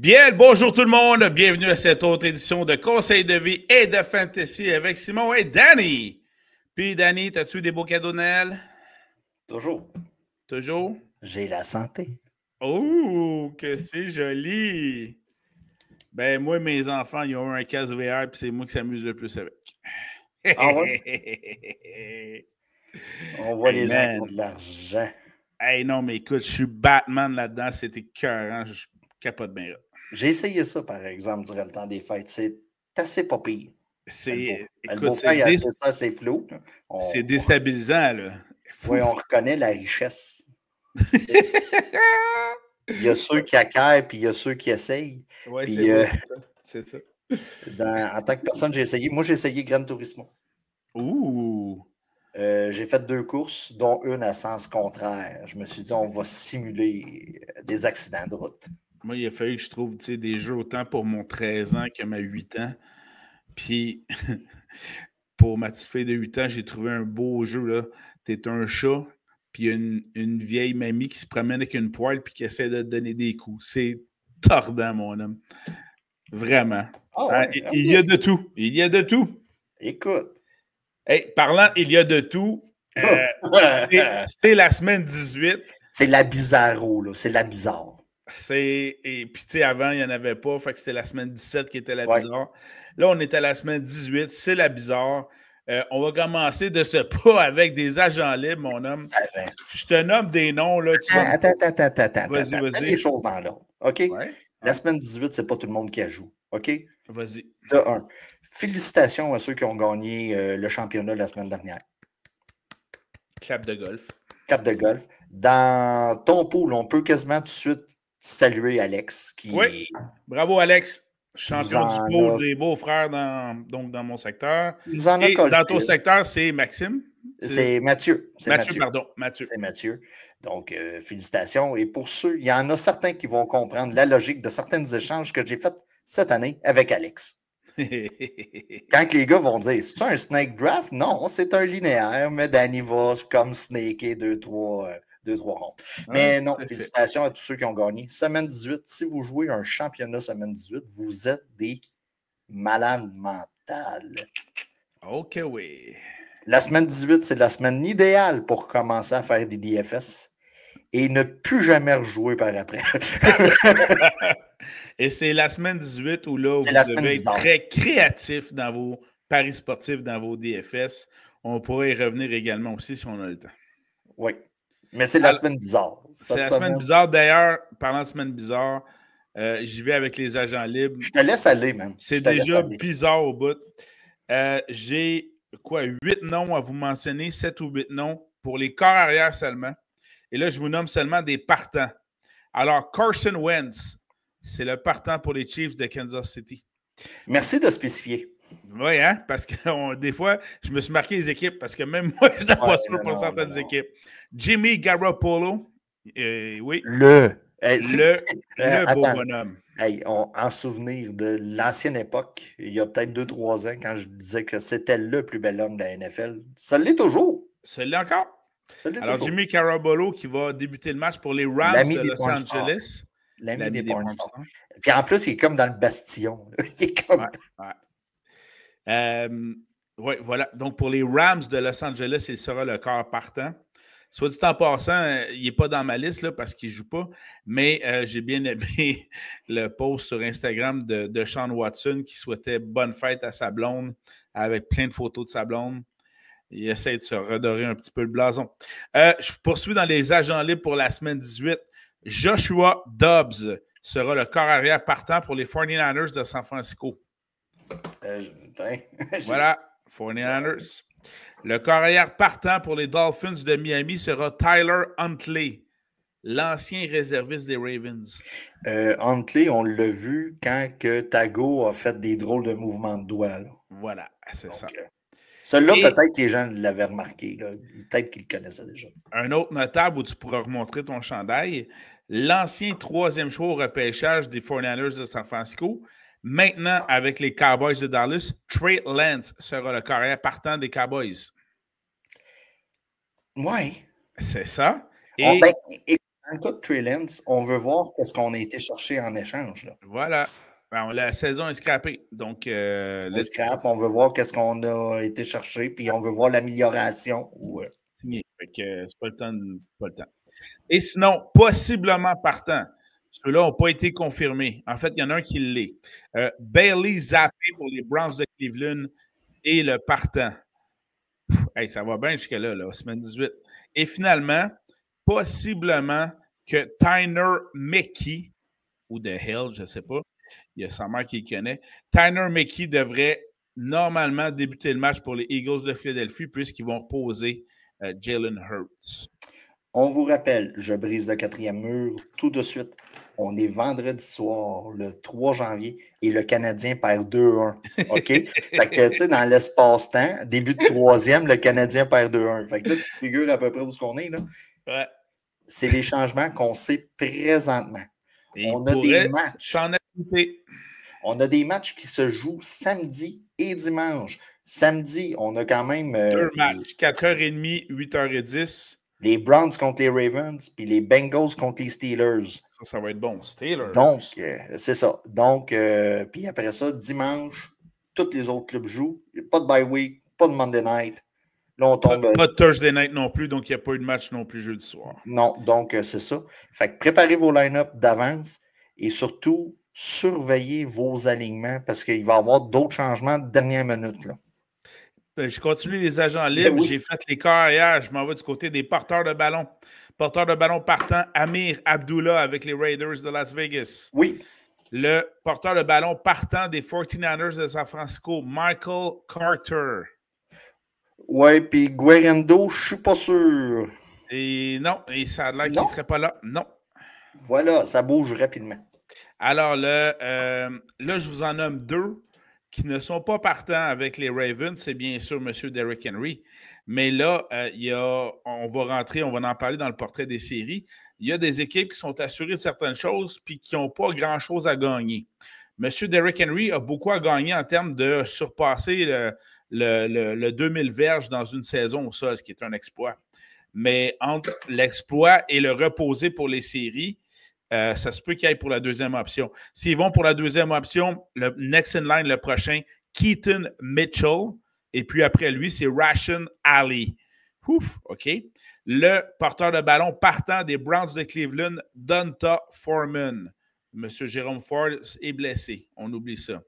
Bien, bonjour tout le monde, bienvenue à cette autre édition de Conseils de vie et de Fantasy avec Simon et Danny. Puis Danny, t'as-tu des beaux cadeaux de Noël? Toujours. Toujours? J'ai la santé. Oh, que c'est joli! Ben, moi, mes enfants, ils ont un casque VR, puis c'est moi qui s'amuse le plus avec. Ah ouais? On voit les gens qui ont de l'argent. Hey, non, mais écoute, je suis Batman là-dedans, c'était écœurant, je capote bien là. J'ai essayé ça, par exemple, durant le temps des fêtes. C'est assez pas pire. C'est, le beau-frère, il a acheté ça assez flou. C'est déstabilisant, là. Oui, on reconnaît la richesse. Il y a ceux qui acquièrent, puis il y a ceux qui essayent. Oui, c'est ça. En tant que personne, j'ai essayé. Moi, j'ai essayé Gran Turismo. Ouh! J'ai fait 2 courses, dont une à sens contraire. Je me suis dit, on va simuler des accidents de route. Moi, il a fallu que je trouve des jeux autant pour mon 13 ans que ma 8 ans. Puis, pour ma petite fille de 8 ans, j'ai trouvé un beau jeu. Là. T'es un chat, puis il y a une vieille mamie qui se promène avec une poêle puis qui essaie de te donner des coups. C'est tordant, mon homme. Vraiment. Oh, ouais, il y a de tout. Il y a de tout. Écoute. Hey, parlant, il y a de tout. C'est la semaine 18. C'est la bizarro, là. C'est la bizarre. Et puis, tu sais, avant, il n'y en avait pas. Fait que c'était la semaine 17 qui était la bizarre. Là, on est à la semaine 18. C'est la bizarre. On va commencer de ce pas avec des agents libres, mon homme. Je te nomme des noms, là. Attends. Vas-y. Mets les choses dans l'ordre, OK? Ouais. La semaine 18, c'est pas tout le monde qui joue, OK? Vas-y. De un. Félicitations à ceux qui ont gagné le championnat la semaine dernière. Clap de golf. Clap de golf. Dans ton pool, on peut quasiment tout de suite saluer Alex. Oui. Bravo, Alex. Champion du pool des beaux-frères dans mon secteur. Et dans ton secteur, c'est Maxime? C'est Mathieu. Mathieu. C'est Mathieu. Donc, félicitations. Et pour ceux, il y en a certains qui vont comprendre la logique de certains échanges que j'ai faits cette année avec Alex. Quand les gars vont dire, c'est-tu un snake draft? Non, c'est un linéaire, mais Danny va comme snaker 2-3 rondes. Mais non, félicitations à tous ceux qui ont gagné. Semaine 18, si vous jouez un championnat semaine 18, vous êtes des malades mentales. OK, oui. La semaine 18, c'est la semaine idéale pour commencer à faire des DFS et ne plus jamais rejouer par après. Et c'est la semaine 18 où là, vous devez être très créatif dans vos paris sportifs, dans vos DFS. On pourrait y revenir également aussi si on a le temps. Oui, mais c'est la semaine bizarre. C'est la semaine bizarre. D'ailleurs, parlant de semaine bizarre, j'y vais avec les agents libres. Je te laisse aller, man. C'est déjà bizarre au bout. J'ai 8 noms à vous mentionner, 7 ou 8 noms pour les corps arrière seulement. Et là, je vous nomme seulement des partants. Alors, Carson Wentz, c'est le partant pour les Chiefs de Kansas City. Merci de spécifier. Oui, hein? Parce que des fois, je me suis marqué les équipes parce que même moi, je n'ai pas sûr pour certaines équipes. Jimmy Garoppolo, oui. Le beau bonhomme. Hey, en souvenir de l'ancienne époque, il y a peut-être 2-3 ans, quand je disais que c'était le plus bel homme de la NFL, ça l'est toujours. Ça l'est encore. Alors, Jimmy Garoppolo qui va débuter le match pour les Rams de Los Angeles. L'ami des pornstars. Puis en plus, il est comme dans le bastion. Il est comme... Oui, voilà. Donc, pour les Rams de Los Angeles, il sera le corps partant. Soit dit en passant, il n'est pas dans ma liste là, parce qu'il ne joue pas, mais j'ai bien aimé le post sur Instagram de Sean Watson qui souhaitait bonne fête à sa blonde avec plein de photos de sa blonde. Il essaie de se redorer un petit peu le blason. Je poursuis dans les agents libres pour la semaine 18. Joshua Dobbs sera le corps arrière partant pour les 49ers de San Francisco. Voilà, 49ers. Le corps arrière partant pour les Dolphins de Miami sera Tyler Huntley, l'ancien réserviste des Ravens. Huntley, on l'a vu quand que Tago a fait des drôles de mouvements de doigts. Là. Voilà, c'est ça. Celui-là, peut-être que les gens l'avaient remarqué. Peut-être qu'ils le connaissaient déjà. Un autre notable où tu pourras remontrer ton chandail, l'ancien 3e choix au repêchage des 49ers de San Francisco. Maintenant, avec les Cowboys de Dallas, Trey Lance sera le carrière partant des Cowboys. Oui. C'est ça. Et dans le cas de Trey Lance, on veut voir ce qu'on a été chercher en échange. Là. Voilà. Ben, la saison est scrappée. Donc, le scrap, on veut voir qu'est-ce qu'on a été chercher, puis on veut voir l'amélioration. Signé. Fait que c'est pas le temps. Et sinon, possiblement partant. Ceux-là n'ont pas été confirmés. En fait, il y en a un qui l'est. Bailey Zappi pour les Browns de Cleveland et le partant. Hey, ça va bien jusque-là, semaine 18. Et finalement, possiblement que Tyner Mickey, ou The Hill, je ne sais pas, il y a sa mère qui le connaît, Tyner Mickey devrait normalement débuter le match pour les Eagles de Philadelphie puisqu'ils vont reposer Jalen Hurts. On vous rappelle, je brise le 4e mur tout de suite. On est vendredi soir, le 3 janvier, et le Canadien perd 2-1. OK? Fait que, tu sais, dans l'espace-temps, début de 3e, le Canadien perd 2-1. Fait que là, tu figures à peu près où est-ce qu'on est, là. Ouais. C'est les changements qu'on sait présentement. Et on a des matchs. On a des matchs qui se jouent samedi et dimanche. Samedi, on a quand même... 2 matchs, 4h30, 8h10. Les Browns contre les Ravens, puis les Bengals contre les Steelers. Ça va être bon, Steelers. Donc, c'est ça. Donc, puis après ça, dimanche, tous les autres clubs jouent. Pas de bye week, pas de Monday night. Là, on tombe... Pas de Thursday night non plus, donc il n'y a pas eu de match non plus jeudi soir. Non, donc c'est ça. Fait que préparez vos line-up d'avance et surtout, surveillez vos alignements parce qu'il va y avoir d'autres changements de dernière minute. Là. Je continue les agents libres. Oui. J'ai fait les corps hier. Je m'en vais du côté des porteurs de ballon. Porteur de ballon partant, Amir Abdullah avec les Raiders de Las Vegas. Oui. Le porteur de ballon partant des 49ers de San Francisco, Michael Carter. Oui, puis Guerrero, je ne suis pas sûr. Et non, et ça a l'air qu'il ne serait pas là. Non. Voilà, ça bouge rapidement. Alors, là, je vous en nomme 2 qui ne sont pas partants avec les Ravens. C'est bien sûr M. Derrick Henry. Mais là, on va en parler dans le portrait des séries. Il y a des équipes qui sont assurées de certaines choses puis qui n'ont pas grand-chose à gagner. M. Derrick Henry a beaucoup à gagner en termes de surpasser le 2000 verges dans une saison au sol, ce qui est un exploit. Mais entre l'exploit et le reposer pour les séries, ça se peut qu'ils aillent pour la deuxième option. S'ils vont pour la deuxième option, le next in line, le prochain, Keaton Mitchell. Et puis après lui, c'est Rashan Ali. Ouf, OK. Le porteur de ballon partant des Browns de Cleveland, Donta Foreman. Monsieur Jérôme Ford est blessé. On oublie ça.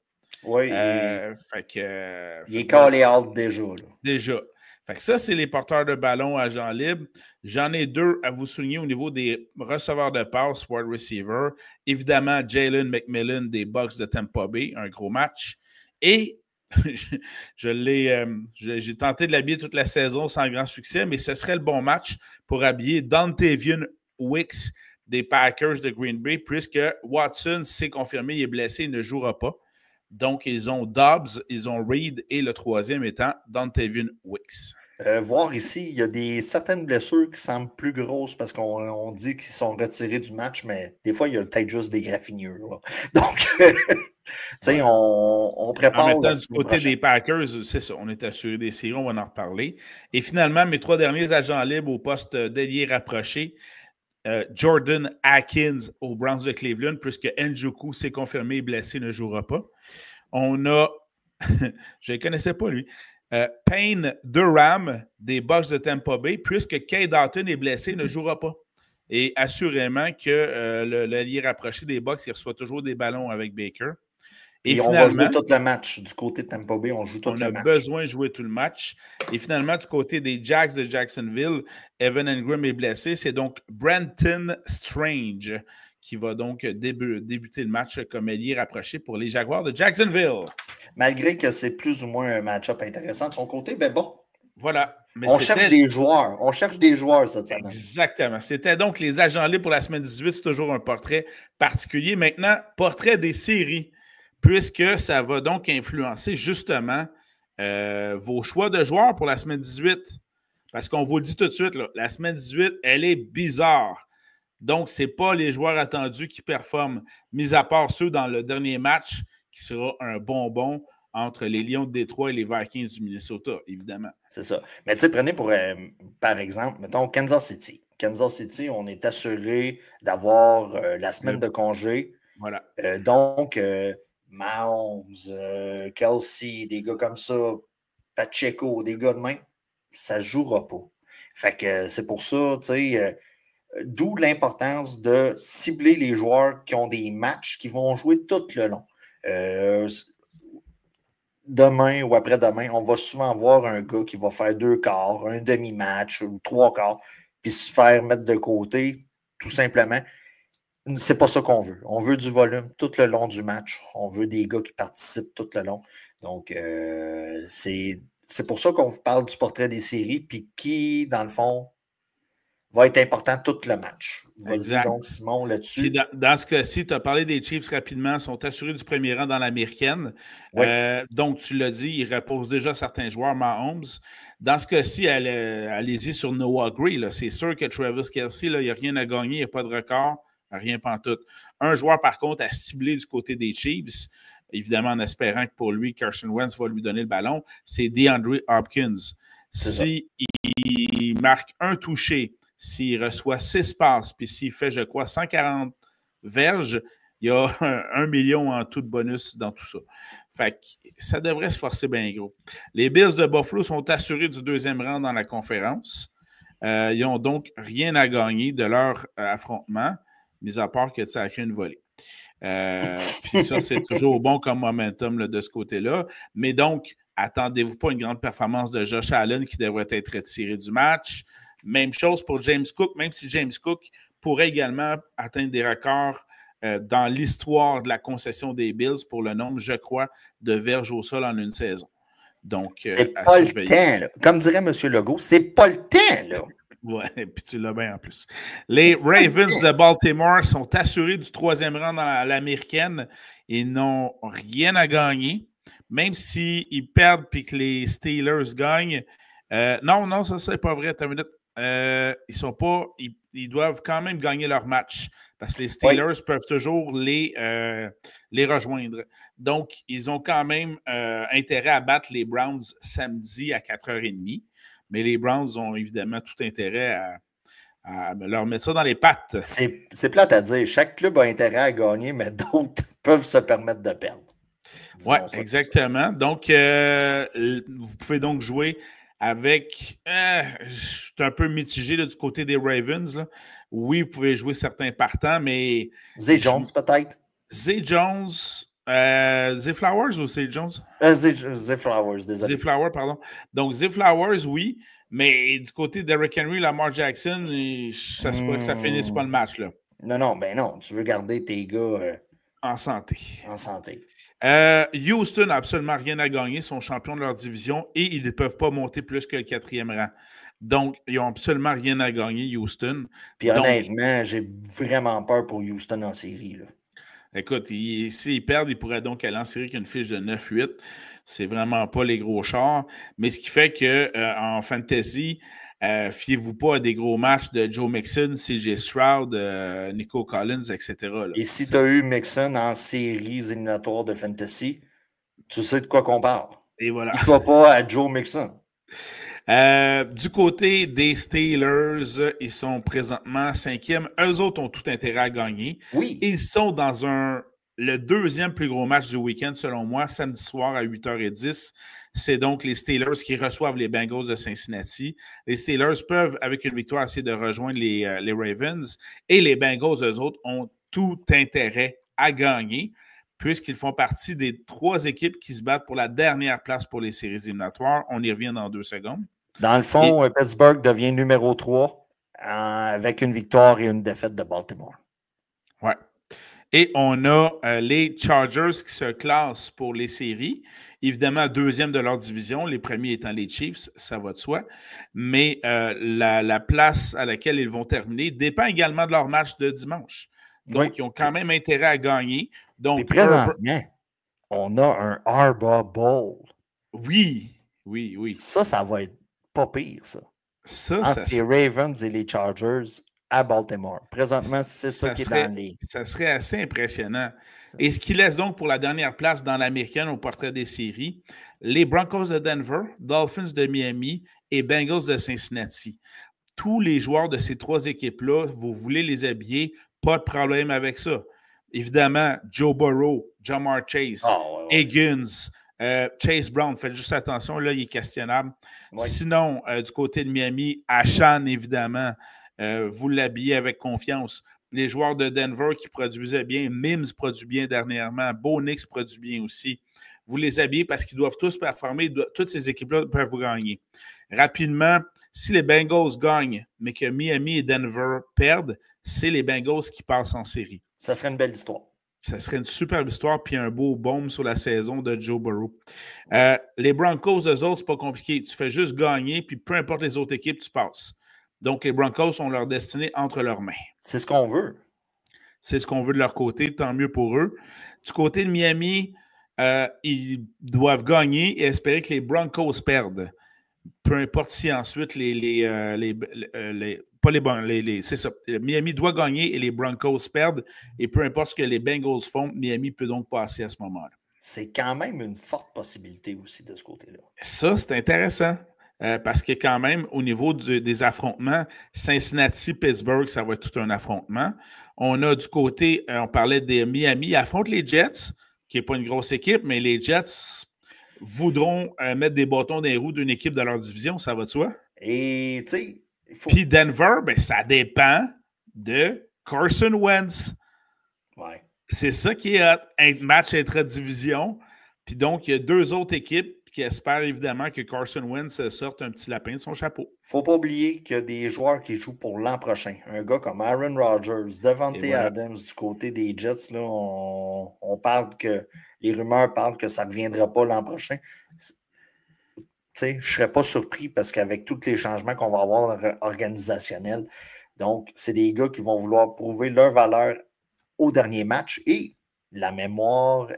Oui. Il est callé out déjà. Là. Déjà. Fait que ça, c'est les porteurs de ballon agents libres. J'en ai 2 à vous souligner au niveau des receveurs de passe, wide receiver. Évidemment, Jalen McMillan des Bucks de Tampa Bay, un gros match. Et j'ai tenté de l'habiller toute la saison sans grand succès, mais ce serait le bon match pour habiller Dontavian Wicks des Packers de Green Bay, puisque Watson s'est confirmé, il est blessé, il ne jouera pas. Donc, ils ont Dobbs, ils ont Reed et le troisième étant Dontavian Wicks. Voir ici, il y a certaines blessures qui semblent plus grosses parce qu'on dit qu'ils sont retirés du match, mais des fois, il y a peut-être juste des graffinures. Là. Donc, tu sais, on prépare. En même temps, du côté des Packers, c'est ça, on est assuré des séries, on va en reparler. Et finalement, mes 3 derniers agents libres au poste d'ailier rapproché, Jordan Akins aux Browns de Cleveland, puisque Njoku s'est confirmé blessé, ne jouera pas. On a, je ne connaissais pas lui, Payne Durham des Bucks de Tampa Bay, puisque Kay Dalton est blessé, ne jouera pas. Et assurément que l'allié rapproché des Bucks, il reçoit toujours des ballons avec Baker. Et on va jouer tout le match. Du côté de Tampa Bay, on joue tout le match. On a besoin de jouer tout le match. Et finalement, du côté des Jacks de Jacksonville, Evan Engram est blessé. C'est donc Brenton Strange qui va donc débuter le match comme ailier rapproché pour les Jaguars de Jacksonville. Malgré que c'est plus ou moins un match-up intéressant de son côté, ben bon. Voilà. Mais on cherche des joueurs. On cherche des joueurs cette semaine. Exactement. C'était donc les agents libres pour la semaine 18. C'est toujours un portrait particulier. Maintenant, portrait des séries, puisque ça va donc influencer justement vos choix de joueurs pour la semaine 18. Parce qu'on vous le dit tout de suite, là, la semaine 18, elle est bizarre. Donc, ce n'est pas les joueurs attendus qui performent, mis à part ceux dans le dernier match, qui sera un bonbon entre les Lions de Détroit et les Vikings du Minnesota, évidemment. C'est ça. Mais tu sais, prenez par exemple, mettons Kansas City. Kansas City, on est assuré d'avoir la semaine de congé. Voilà. Donc, Mahomes, Kelsey, des gars comme ça, Pacheco, des gars de même, ça ne jouera pas. Fait que c'est pour ça, tu sais, d'où l'importance de cibler les joueurs qui ont des matchs qui vont jouer tout le long. Demain ou après-demain, on va souvent voir un gars qui va faire 2 quarts, un demi-match ou 3 quarts, puis se faire mettre de côté, tout simplement. C'est pas ça qu'on veut. On veut du volume tout le long du match. On veut des gars qui participent tout le long. Donc, c'est pour ça qu'on vous parle du portrait des séries, puis qui, dans le fond, va être important tout le match. Vas-y donc, Simon, là-dessus. Dans ce cas-ci, tu as parlé des Chiefs rapidement, sont assurés du premier rang dans l'américaine. Oui. Donc, tu l'as dit, ils reposent déjà certains joueurs, Mahomes. Dans ce cas-ci, allez-y sur Noah Gray. C'est sûr que Travis Kelce, il n'y a rien à gagner, il n'y a pas de record, rien pantoute. Un joueur, par contre, à cibler du côté des Chiefs, évidemment en espérant que pour lui, Carson Wentz va lui donner le ballon, c'est DeAndre Hopkins. S'il marque un touché, s'il reçoit 6 passes, puis s'il fait, je crois, 140 verges, il y a 1 million en tout de bonus dans tout ça. Fait que ça devrait se forcer bien gros. Les Bills de Buffalo sont assurés du 2e rang dans la conférence. Ils n'ont donc rien à gagner de leur affrontement, mis à part que de sacrer une volée. Puis ça, c'est toujours bon comme momentum là, de ce côté-là. Mais donc, attendez-vous pas une grande performance de Josh Allen qui devrait être retiré du match. Même chose pour James Cook, même si James Cook pourrait également atteindre des records dans l'histoire de la concession des Bills pour le nombre, je crois, de verges au sol en une saison. Donc, c'est pas le temps, là. Comme dirait M. Legault, c'est pas le temps, là. Ouais, puis tu l'as bien en plus. Les Ravens de Baltimore sont assurés du 3e rang dans l'américaine. Ils n'ont rien à gagner. Même s'ils perdent et que les Steelers gagnent. Non, ça, c'est pas vrai. Ils doivent quand même gagner leur match parce que les Steelers peuvent toujours les rejoindre. Donc, ils ont quand même intérêt à battre les Browns samedi à 4h30. Mais les Browns ont évidemment tout intérêt à leur mettre ça dans les pattes. C'est plate à dire. Chaque club a intérêt à gagner, mais d'autres peuvent se permettre de perdre. Oui, exactement. Donc, vous pouvez donc jouer avec... je suis un peu mitigé là, du côté des Ravens. Là. Oui, vous pouvez jouer certains partants, mais... Zay Jones, peut-être? Zay Jones... Zay Flowers ou Zay Jones? Zay Flowers, désolé. Zay Flowers, pardon. Donc, Zay Flowers, oui, mais du côté d'Eric Henry, Lamar Jackson, ça se pourrait que ça finisse pas le match. Là. Non. Tu veux garder tes gars... en santé. En santé. Houston n'a absolument rien à gagner, ils sont champions de leur division et ils ne peuvent pas monter plus que le 4e rang. Donc, ils n'ont absolument rien à gagner, Houston. Puis honnêtement, j'ai vraiment peur pour Houston en série. Là. Écoute, s'ils perdent, ils pourraient donc aller en série avec une fiche de 9-8. C'est vraiment pas les gros chars. Mais ce qui fait qu'en fantasy, fiez-vous pas à des gros matchs de Joe Mixon, CJ Stroud, Nico Collins, etc. Là. Et si tu as eu Mixon en séries éliminatoires de fantasy, tu sais de quoi qu'on parle. Et voilà. Il ne va pas à Joe Mixon. Du côté des Steelers, ils sont présentement 5e. Eux autres ont tout intérêt à gagner. Oui. Ils sont dans le 2e plus gros match du week-end, selon moi, samedi soir à 8h10. C'est donc les Steelers qui reçoivent les Bengals de Cincinnati. Les Steelers peuvent, avec une victoire, essayer de rejoindre les Ravens. Et les Bengals, eux autres, ont tout intérêt à gagner, puisqu'ils font partie des 3 équipes qui se battent pour la dernière place pour les séries éliminatoires. On y revient dans 2 secondes. Dans le fond, Pittsburgh devient numéro 3 avec une victoire et une défaite de Baltimore. Ouais. Et on a les Chargers qui se classent pour les séries. Évidemment, deuxième de leur division, les premiers étant les Chiefs, ça va de soi. Mais la place à laquelle ils vont terminer dépend également de leur match de dimanche. Donc, ils ont quand même intérêt à gagner. Donc, et présentement, on a un Harbaugh Bowl. Oui, oui, oui. Ça va être pas pire, ça. Entre les Ravens et les Chargers à Baltimore. Présentement, c'est ça qui est dans les... Ça serait assez impressionnant. Et ce qui laisse donc pour la dernière place dans l'américaine au portrait des séries, les Broncos de Denver, Dolphins de Miami et Bengals de Cincinnati. Tous les joueurs de ces trois équipes-là, vous voulez les habiller, pas de problème avec ça. Évidemment, Joe Burrow, Ja'Marr Chase, Higgins, Chase Brown, faites juste attention, là, il est questionnable. Oui. Sinon, du côté de Miami, Ashan, évidemment, vous l'habillez avec confiance. Les joueurs de Denver qui produisaient bien, Mims produit bien dernièrement, Bo Nix produit bien aussi. Vous les habillez parce qu'ils doivent tous performer, toutes ces équipes-là peuvent vous gagner. Rapidement, si les Bengals gagnent, mais que Miami et Denver perdent, c'est les Bengals qui passent en série. Ça serait une belle histoire. Ça serait une superbe histoire, puis un beau baume sur la saison de Joe Burrow. Les Broncos, eux autres, c'est pas compliqué. Tu fais juste gagner, puis peu importe les autres équipes, tu passes. Donc, les Broncos ont leur destinée entre leurs mains. C'est ce qu'on veut. C'est ce qu'on veut de leur côté, tant mieux pour eux. Du côté de Miami, ils doivent gagner et espérer que les Broncos perdent. Peu importe si ensuite c'est ça. Miami doit gagner et les Broncos perdent. Et peu importe ce que les Bengals font, Miami peut donc passer à ce moment-là. C'est quand même une forte possibilité aussi de ce côté-là. Ça, c'est intéressant. Parce que quand même, au niveau des affrontements, Cincinnati-Pittsburgh, ça va être tout un affrontement. On a du côté, on parlait des Miami, ils affrontent les Jets, qui n'est pas une grosse équipe, mais les Jets voudront mettre des bâtons dans les roues d'une équipe de leur division, ça va de soi? Et, tu sais, il faut... Puis Denver, ben, ça dépend de Carson Wentz. Ouais. C'est ça qui est un match intra-division. Puis donc, il y a deux autres équipes qui espèrent évidemment que Carson Wentz sorte un petit lapin de son chapeau. Il ne faut pas oublier qu'il y a des joueurs qui jouent pour l'an prochain. Un gars comme Aaron Rodgers, Davante Adams du côté des Jets, là, on parle que les rumeurs parlent que ça ne reviendra pas l'an prochain. Je ne serais pas surpris parce qu'avec tous les changements qu'on va avoir organisationnels, donc c'est des gars qui vont vouloir prouver leur valeur au dernier match et la mémoire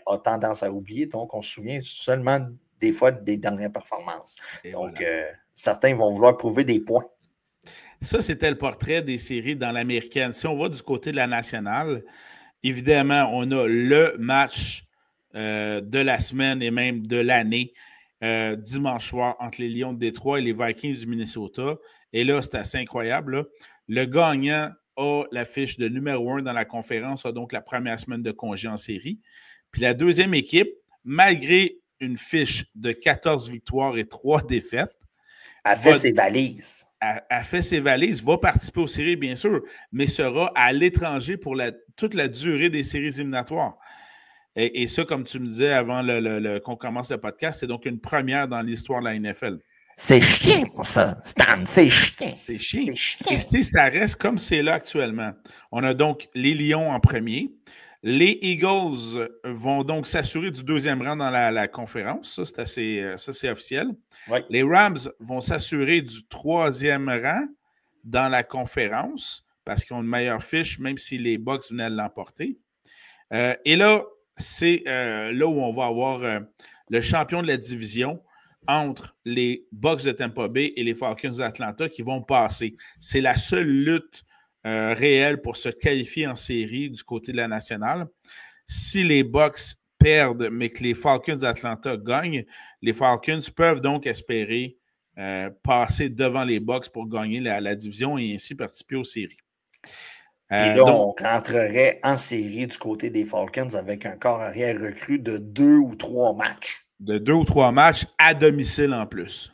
a tendance à oublier, donc on se souvient seulement des fois des dernières performances. Et donc, voilà. Certains vont vouloir prouver des points. Ça, c'était le portrait des séries dans l'américaine. Si on va du côté de la nationale, évidemment, on a le match de la semaine et même de l'année, dimanche soir, entre les Lions de Détroit et les Vikings du Minnesota. Et là, c'est assez incroyable. Là. Le gagnant a la fiche de numéro 1 dans la conférence, a donc la première semaine de congé en série. Puis la deuxième équipe, malgré une fiche de 14 victoires et 3 défaites, a fait ses valises. A fait ses valises, va participer aux séries, bien sûr, mais sera à l'étranger pour toute la durée des séries éliminatoires. Et ça, comme tu me disais avant qu'on commence le podcast, c'est donc une première dans l'histoire de la NFL. C'est chiant, ça, Stan, c'est chiant. C'est chiant. Et si ça reste comme c'est là actuellement, on a donc les Lions en premier. Les Eagles vont donc s'assurer du deuxième rang dans la conférence. Ça, c'est officiel. Oui. Les Rams vont s'assurer du troisième rang dans la conférence parce qu'ils ont une meilleure fiche, même si les Bucs venaient l'emporter. Et là, c'est là où on va avoir le champion de la division entre les Bucs de Tampa Bay et les Falcons d'Atlanta qui vont passer. C'est la seule lutte réelle pour se qualifier en série du côté de la nationale. Si les Bucs perdent, mais que les Falcons d'Atlanta gagnent, les Falcons peuvent donc espérer passer devant les Bucs pour gagner la division et ainsi participer aux séries. Et là, donc, on rentrerait en série du côté des Falcons avec un corps arrière recru de 2 ou 3 matchs. De 2 ou 3 matchs à domicile en plus.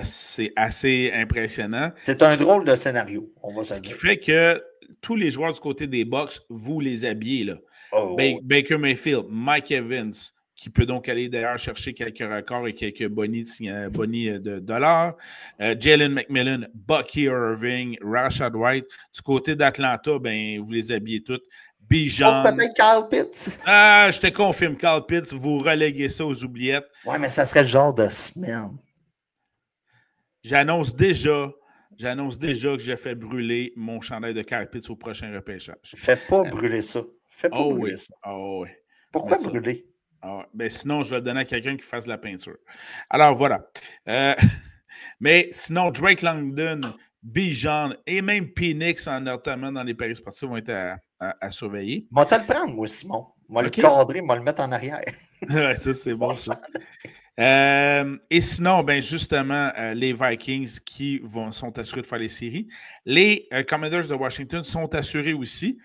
C'est assez impressionnant. C'est un drôle de scénario, on va se dire. Ce qui fait que tous les joueurs du côté des Bucs, vous les habillez. Là. Baker Mayfield, Mike Evans, qui peut donc aller d'ailleurs chercher quelques records et quelques bonnies de dollars. Jalen McMillan, Bucky Irving, Rashad White. Du côté d'Atlanta, ben, vous les habillez toutes. Bijan. peut-être Kyle Pitts. Ah, je te confirme, Kyle Pitts, vous reléguez ça aux oubliettes. Ouais, mais ça serait le genre de semaine. J'annonce déjà que j'ai fait brûler mon chandail de Kyle Pitts au prochain repêchage. Fais pas brûler ça. Fais pas brûler ça. Oh oui. Pourquoi brûler? Ben sinon, je vais le donner à quelqu'un qui fasse la peinture. Alors, voilà. Mais sinon, Drake London, Bijan et même Penix, notamment dans les paris sportifs, vont être à surveiller. Moi, te le prendre, moi, Simon. Moi, le cadrer, moi, le mettre en arrière. Ouais, ça, c'est bon, ça. Et sinon, ben justement, les Vikings qui sont assurés de faire les séries. Les Commanders de Washington sont assurés aussi,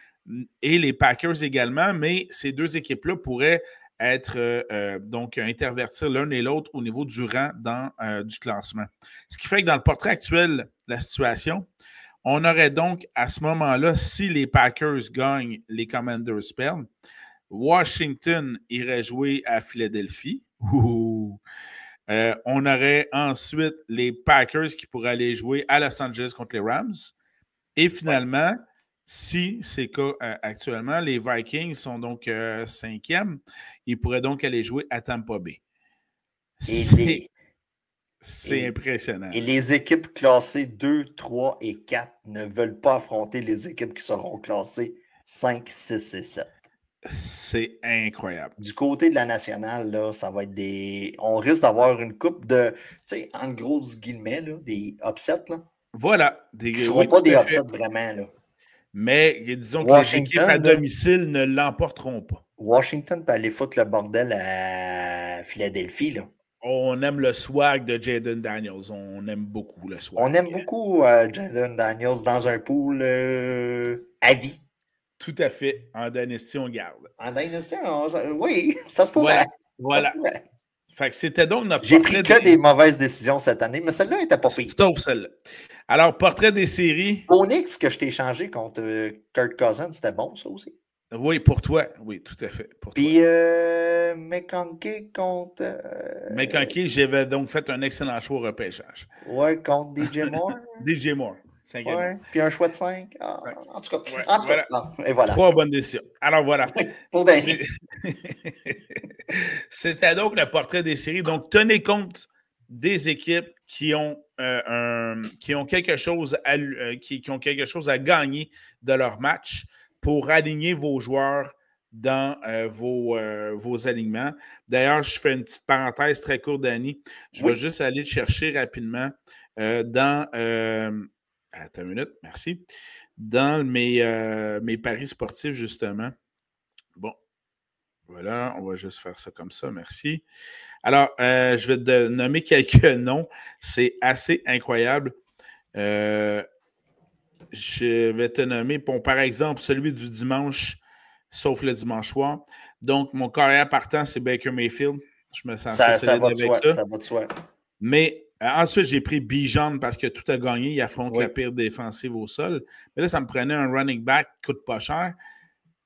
et les Packers également, mais ces deux équipes-là pourraient être donc intervertir l'un et l'autre au niveau du rang du classement. Ce qui fait que dans le portrait actuel de la situation, on aurait donc à ce moment-là, si les Packers gagnent, les Commanders perdent, Washington irait jouer à Philadelphie. On aurait ensuite les Packers qui pourraient aller jouer à Los Angeles contre les Rams. Et finalement, si c'est le cas actuellement, les Vikings sont donc 5e. Ils pourraient donc aller jouer à Tampa Bay. C'est impressionnant. Et les équipes classées 2, 3 et 4 ne veulent pas affronter les équipes qui seront classées 5, 6 et 7. C'est incroyable. Du côté de la nationale, là, ça va être des. On risque d'avoir une coupe de. Tu sais, en grosses guillemets, là, des upsets. Là, voilà. Qui ne seront pas des upsets vraiment. Là. Mais disons que les équipes à domicile ne l'emporteront pas. Washington peut aller foutre le bordel à Philadelphie. Là. On aime le swag de Jaden Daniels. On aime beaucoup le swag. On aime beaucoup Jaden Daniels dans un pool à vie. Tout à fait. En Dynasty, on garde. En Dynasty, oui, ça se pourrait. Voilà. Ça se pourrait. Fait que c'était donc notre J'ai pris que des mauvaises décisions cette année, mais celle-là n'était pas pire. Sauf celle-là. Alors, portrait des séries. Onyx que je t'ai échangé contre Kirk Cousins, c'était bon, ça aussi? Oui, pour toi. Oui, tout à fait. Puis, McConkey contre... McConkey, j'avais donc fait un excellent choix au repêchage. Oui, contre DJ Moore. DJ Moore. Ouais, puis un choix de 5. En tout cas, voilà. Et voilà. 3 bonnes décisions. Alors voilà. Pour Danny. C'était donc le portrait des séries. Donc, tenez compte des équipes qui ont quelque chose qui ont quelque chose à gagner de leur match pour aligner vos joueurs dans vos alignements. D'ailleurs, je fais une petite parenthèse très courte, Danny. Je vais juste aller le chercher rapidement dans... attends une minute, merci. Dans mes paris sportifs, justement. Bon, voilà, on va juste faire ça comme ça, merci. Alors, je vais te nommer quelques noms. C'est assez incroyable. Je vais te nommer, par exemple, celui du dimanche, sauf le dimanche soir. Donc, mon carrière partant, c'est Baker Mayfield. Je me sens assez solide avec ça. Ça va de soi. Mais ensuite, j'ai pris Bijan parce que tout a gagné. Il affronte la pire défensive au sol. Mais là, ça me prenait un running back qui coûte pas cher.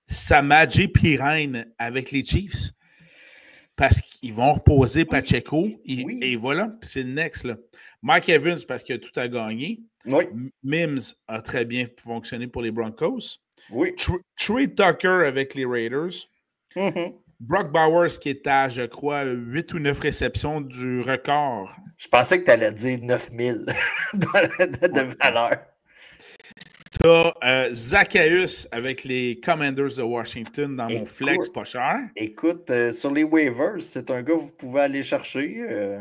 Samaje Perine avec les Chiefs. Parce qu'ils vont reposer Pacheco. Et voilà, c'est le next. Là. Mike Evans parce que tout a gagné. Oui. Mims a très bien fonctionné pour les Broncos. Oui. Trey Tucker avec les Raiders. Mm-hmm. Brock Bowers qui est à, je crois, 8 ou 9 réceptions du record. Je pensais que tu allais dire 9000 de valeur. Tu as Zacchaeus avec les Commanders de Washington dans mon flex pas cher. Écoute, sur les waivers, c'est un gars que vous pouvez aller chercher.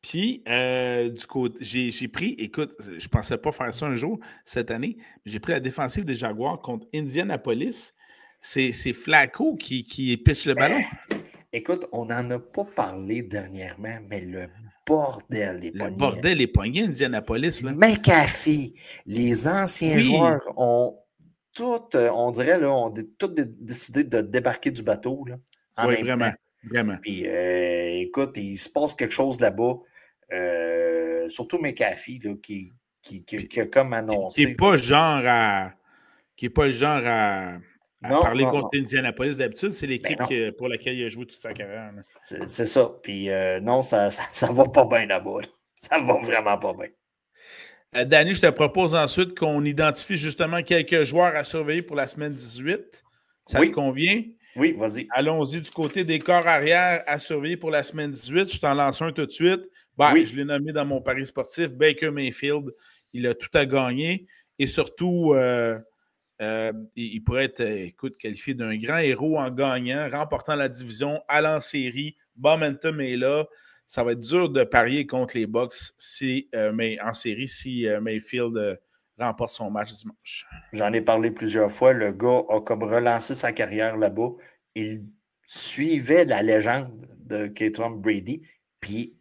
Puis, du côté, j'ai pris, écoute, je pensais pas faire ça un jour cette année, mais j'ai pris la défensive des Jaguars contre Indianapolis. C'est Flacco qui pitch le ballon. Écoute, on n'en a pas parlé dernièrement, mais le bordel est pogné. Le bordel est pogné, Indianapolis. Là. McAfee, les anciens joueurs ont tous, on dirait, là, ont tous décidé de débarquer du bateau là, en même temps. Vraiment. Puis, écoute, il se passe quelque chose là-bas. Surtout McAfee, là, qui a comme annoncé. Qui n'est pas le genre à parler contre Indianapolis. D'habitude, c'est l'équipe pour laquelle il a joué toute sa carrière. C'est ça. Puis non, ça va pas bien là-bas. Là. Ça va vraiment pas bien. Danny, je te propose ensuite qu'on identifie justement quelques joueurs à surveiller pour la semaine 18. Ça te convient? Oui, vas-y. Allons-y du côté des corps arrière à surveiller pour la semaine 18. Je t'en lance un tout de suite. Oui. Je l'ai nommé dans mon pari sportif. Baker Mayfield, il a tout à gagner. Et surtout, il pourrait être, qualifié d'un grand héros en gagnant, remportant la division, allant en série. Momentum est là. Ça va être dur de parier contre les Bucs en série si Mayfield remporte son match dimanche. J'en ai parlé plusieurs fois. Le gars a comme relancé sa carrière là-bas. Il suivait la légende de Tom Brady. Puis,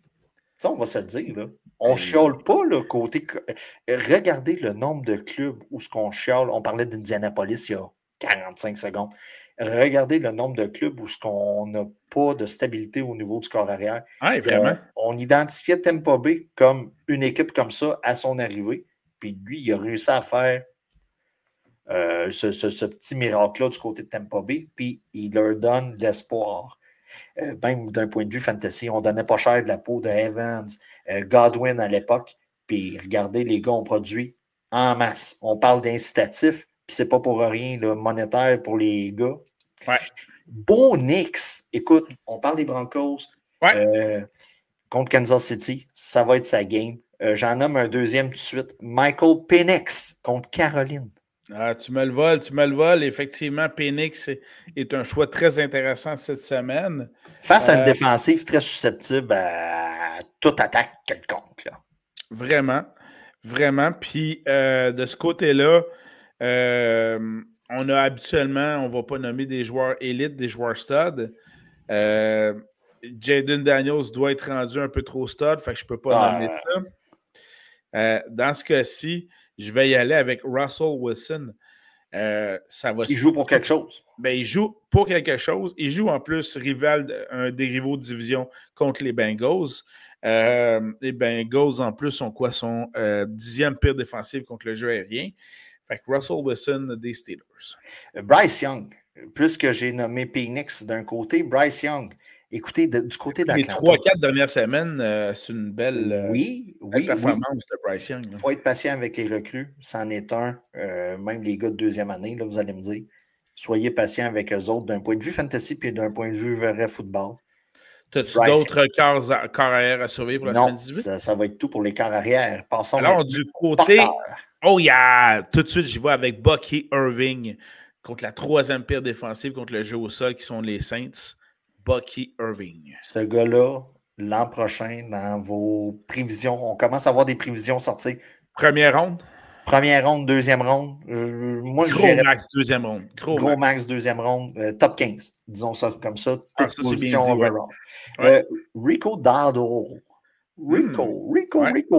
on va se le dire, là, on ne chiale pas le côté. Regardez le nombre de clubs où ce qu'on chiale. On parlait d'Indianapolis il y a 45 secondes. Regardez le nombre de clubs où ce qu'on n'a pas de stabilité au niveau du corps arrière. Oui, vraiment. On identifiait Tampa Bay comme une équipe comme ça à son arrivée. Puis lui, il a réussi à faire ce petit miracle-là du côté de Tampa Bay, puis il leur donne de l'espoir. Même d'un point de vue fantasy, on ne donnait pas cher de la peau de Evans, Godwin à l'époque, puis regardez, les gars ont produit en masse. On parle d'incitatif, puis c'est pas pour rien là, monétaire pour les gars. Ouais. Bon Knicks, écoute, on parle des Broncos contre Kansas City, ça va être sa game. J'en nomme un deuxième tout de suite, Michael Penix contre Caroline. Ah, tu me le voles. Effectivement, Penix est un choix très intéressant cette semaine. Face à une défensive très susceptible à toute attaque quelconque. Là. Vraiment. Puis, de ce côté-là, on a habituellement, on ne va pas nommer des joueurs élites, des joueurs stud. Jaden Daniels doit être rendu un peu trop stud, fait que je ne peux pas nommer ça. Dans ce cas-ci, je vais y aller avec Russell Wilson. Il joue pour quelque chose. Ben, il joue pour quelque chose. Il joue en plus des rivaux de division contre les Bengals. Les Bengals, en plus, sont quoi? Son 10e pire défensive contre le jeu aérien. Fait que Russell Wilson des Steelers. Bryce Young, puisque j'ai nommé Penix d'un côté, Bryce Young. Écoutez, du côté d'Atlanta. Les 3-4 dernières semaines, c'est une belle, performance de Bryce Young. Il faut être patient avec les recrues. C'en est un. Même les gars de deuxième année, là, vous allez me dire. Soyez patient avec eux autres d'un point de vue fantasy et d'un point de vue vrai football. As-tu d'autres corps arrière à surveiller pour la semaine 18? Ça va être tout pour les corps arrière. Passons alors du côté. Oh yeah! Tout de suite, j'y vais avec Bucky Irving contre la 3e pire défensive contre le jeu au sol qui sont les Saints. Bucky Irving. Ce gars-là, l'an prochain, dans vos prévisions, on commence à avoir des prévisions sorties. Première ronde? Première ronde, deuxième ronde. Gros max, deuxième ronde. Gros max, deuxième ronde. Top 15, disons ça comme ça. Ça c'est bien dit, ouais. Rico Dowdle.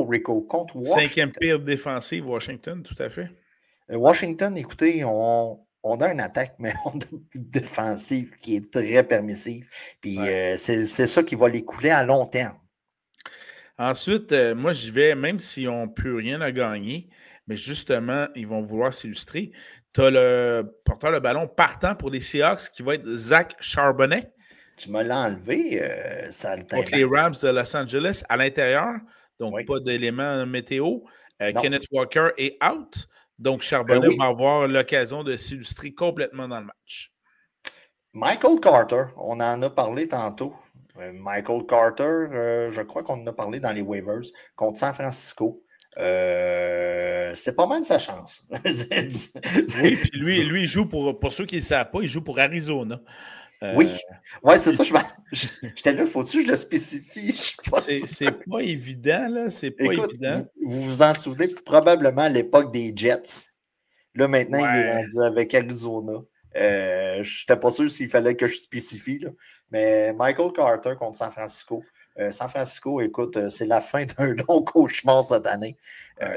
Rico contre Washington. 5e pire défensive, Washington, tout à fait. Washington, écoutez, on a une attaque, mais on a une défensive qui est très permissive. Puis c'est ça qui va les couler à long terme. Ensuite, moi, j'y vais, même s'ils n'ont plus rien à gagner, mais justement, ils vont vouloir s'illustrer. Tu as le porteur de ballon partant pour les Seahawks qui va être Zach Charbonnet. Tu me l'as enlevé, ça le contre les Rams de Los Angeles à l'intérieur, donc pas d'éléments météo. Kenneth Walker est out. Donc, Charbonnet va avoir l'occasion de s'illustrer complètement dans le match. Michael Carter, on en a parlé tantôt. Michael Carter, je crois qu'on en a parlé dans les waivers, contre San Francisco. C'est pas mal sa chance. Oui, puis lui, il joue pour ceux qui ne le savent pas, il joue pour Arizona. Oui, c'est ça. J'étais là, faut-tu que je le spécifie? C'est pas évident, là. C'est pas évident. Vous vous en souvenez probablement à l'époque des Jets. Là, maintenant, il est rendu avec Arizona. Je n'étais pas sûr s'il fallait que je spécifie, là. Mais Michael Carter contre San Francisco. San Francisco, écoute, c'est la fin d'un long cauchemar cette année.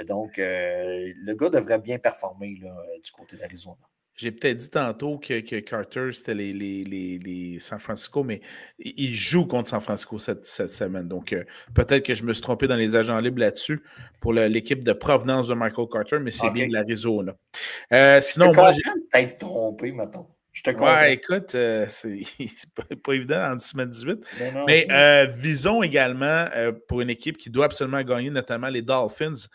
Donc, le gars devrait bien performer là, du côté d'Arizona. J'ai peut-être dit tantôt que Carter, c'était les San Francisco, mais il joue contre San Francisco cette semaine. Donc, peut-être que je me suis trompé dans les agents libres là-dessus pour l'équipe de provenance de Michael Carter, mais c'est bien de l'Arizona. Sinon, moi, j'ai peut-être trompé, mettons. Je te comprends. Ouais, écoute, c'est pas évident en 10-18. Mais visons également pour une équipe qui doit absolument gagner, notamment les Dolphins.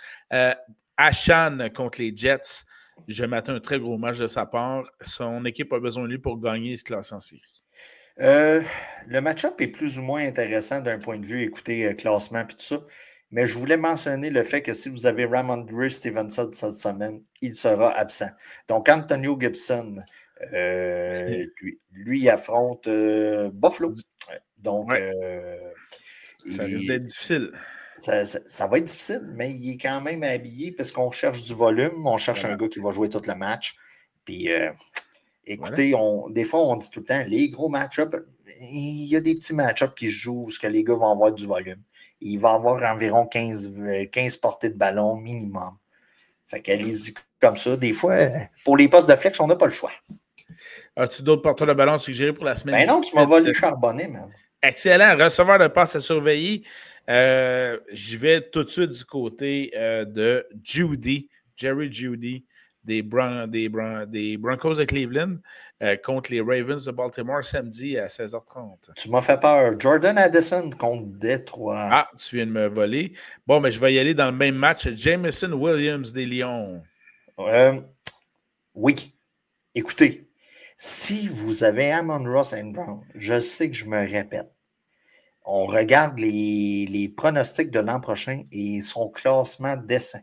Ashan contre les Jets. Je m'attends un très gros match de sa part. Son équipe a besoin de lui pour gagner et se classer en série. Le match-up est plus ou moins intéressant d'un point de vue, écoutez, classement et tout ça. Mais je voulais mentionner le fait que si vous avez Ramondre Stevenson cette semaine, il sera absent. Donc, Antonio Gibson, lui affronte Buffalo. Donc, ouais. Ça risque d'être difficile. Ça va être difficile, mais il est quand même habillé parce qu'on cherche du volume, on cherche un gars qui va jouer tout le match. Puis, écoutez, des fois, on dit tout le temps, les gros match-ups, il y a des petits match-ups qui se jouent où que les gars vont avoir du volume. Il va avoir environ 15 portées de ballon minimum. Fait qu'allez-y comme ça. Des fois, pour les postes de flex, on n'a pas le choix. As-tu d'autres porteurs de ballon suggérés pour la semaine? Ben non, tu m'as volé charbonné, man. Excellent. Receveur de passe à surveiller. Je vais tout de suite du côté de Jerry Jeudy, des Broncos de Cleveland contre les Ravens de Baltimore samedi à 16h30. Tu m'as fait peur. Jordan Addison contre Détroit. Ah, tu viens de me voler. Bon, mais je vais y aller dans le même match. Jameson Williams des Lions. Oui. Écoutez, si vous avez Amon-Ra St. Brown, je sais que je me répète. On regarde les pronostics de l'an prochain et son classement descend.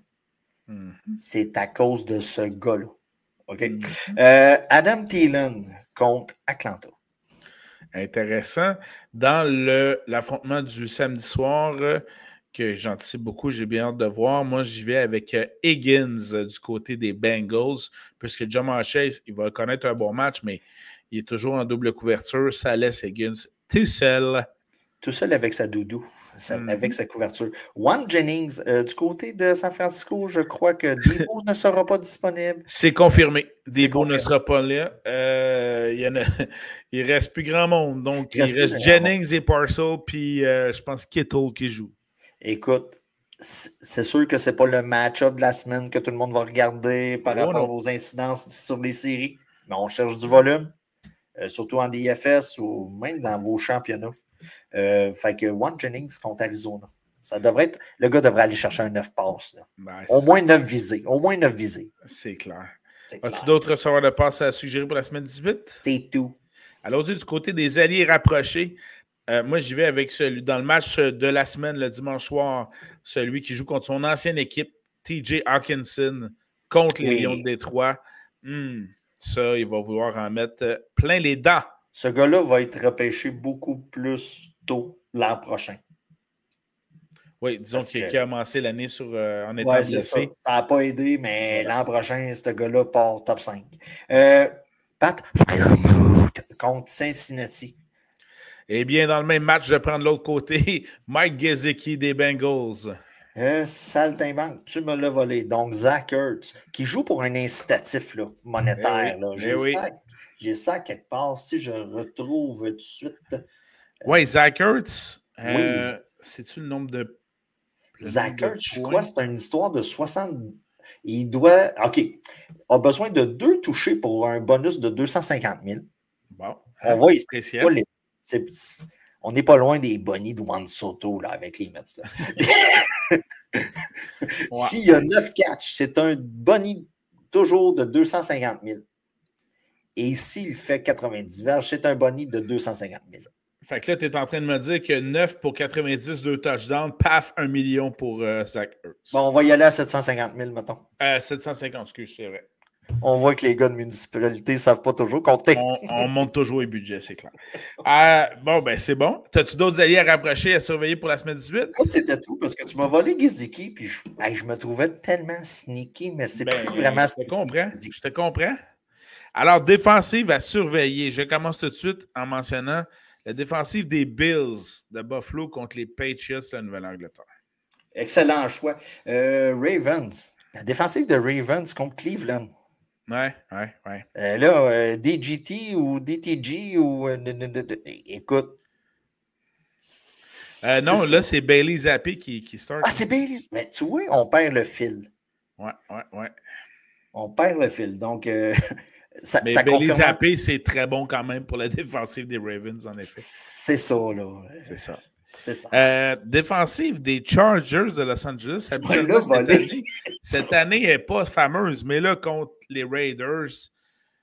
C'est à cause de ce gars-là. OK? Adam Thielen contre Atlanta. Intéressant. Dans l'affrontement du samedi soir, que j'anticipe beaucoup, j'ai bien hâte de voir. Moi, j'y vais avec Higgins du côté des Bengals, puisque Ja'Marr Chase, il va connaître un bon match, mais il est toujours en double couverture. Ça laisse Higgins tout seul. Tout seul avec sa doudou, avec sa couverture. Juan Jennings, du côté de San Francisco, je crois que Debo ne sera pas disponible. C'est confirmé. Debo ne sera pas là. Il reste plus grand monde. Donc, il reste Jennings et Parcell, puis je pense Kittle qui joue. Écoute, c'est sûr que ce n'est pas le match-up de la semaine que tout le monde va regarder par rapport aux incidences sur les séries, mais on cherche du volume, surtout en DFS ou même dans vos championnats. Fait que Juan Jennings contre Arizona. Ça devrait être. Le gars devrait aller chercher un 9 passes. Au moins 9 visées. Au moins 9 visées. C'est clair. As-tu d'autres receveurs de passes à suggérer pour la semaine 18? C'est tout. Allons-y du côté des alliés rapprochés. Moi, j'y vais avec celui dans le match de la semaine, le dimanche soir, celui qui joue contre son ancienne équipe, TJ Hawkinson, contre les Lions de Détroit. Ça, il va vouloir en mettre plein les dents. Ce gars-là va être repêché beaucoup plus tôt l'an prochain. Oui, disons qu'il a commencé l'année en étant blessé. Ça n'a pas aidé, mais l'an prochain, ce gars-là part top 5. Pat contre Cincinnati. Eh bien, dans le même match, je vais prendre l'autre côté, Mike Gesicki des Bengals. Saltimbanque, tu me l'as volé. Donc, Zach Ertz, qui joue pour un incitatif là, monétaire. J'ai ça quelque part. Si je retrouve tout de suite. Oui, Zach Ertz. C'est-tu le nombre de. Zach Ertz, je crois que c'est une histoire de 60. Il doit. OK. A besoin de 2 touchés pour un bonus de 250 000. Bon. On va essayer. On n'est pas loin des bonnies de Juan Soto là, avec les Mets. S'il y a 9 catchs, c'est un bonnie toujours de 250 000. Et s'il fait 90 verges, c'est un bonnie de 250 000. Fait que là, tu es en train de me dire que 9 pour 90, 2 touchdowns, paf, 1 million pour Zach Ertz. Bon, on va y aller à 750 000, mettons. 750, excuse, c'est vrai. On voit que les gars de municipalité ne savent pas toujours compter. On monte toujours les budgets, c'est clair. Bon, ben c'est bon. T'as-tu d'autres alliés à rapprocher, à surveiller pour la semaine 18? C'était tout, parce que tu m'as volé Gesicki, puis je me trouvais tellement sneaky, mais c'est plus vraiment sneaky. Je te comprends. Alors, défensive à surveiller. Je commence tout de suite en mentionnant la défensive des Bills de Buffalo contre les Patriots de la Nouvelle-Angleterre. Excellent choix. Ravens. La défensive de Ravens contre Cleveland. Ouais. Là, DGT ou DTG ou. Écoute. Non, là, c'est Bailey Zappi qui start. Ah, c'est Bailey. Mais tu vois, on perd le fil. Ouais. On perd le fil. Donc, ça Bailey Zappi, c'est très bon quand même pour la défensive des Ravens, en effet. C'est ça, là. C'est ça. C'est ça. Défensive des Chargers de Los Angeles. Cette année, elle n'est pas fameuse, mais là, contre les Raiders.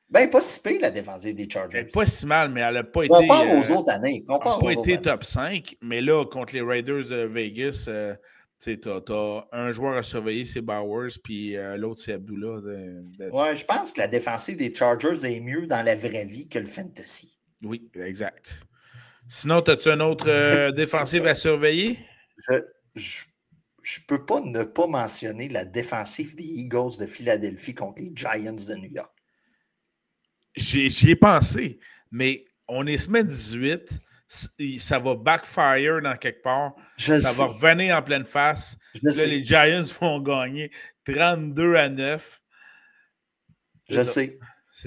Ben, pas si pire, la défensive des Chargers. Elle n'est pas si mal, mais elle n'a pas été. Compare aux autres années. Elle n'a pas été top 5, mais là, contre les Raiders de Vegas, tu as un joueur à surveiller, c'est Bowers, puis l'autre, c'est Abdullah. Ouais, je pense que la défensive des Chargers est mieux dans la vraie vie que le fantasy. Oui, exact. Sinon, as-tu un autre défensive à surveiller? Je peux pas ne pas mentionner la défensive des Eagles de Philadelphie contre les Giants de New York. J'y ai pensé, mais on est semaine 18, ça va backfire dans quelque part, va revenir en pleine face. Là, les Giants vont gagner 32-9. Je sais.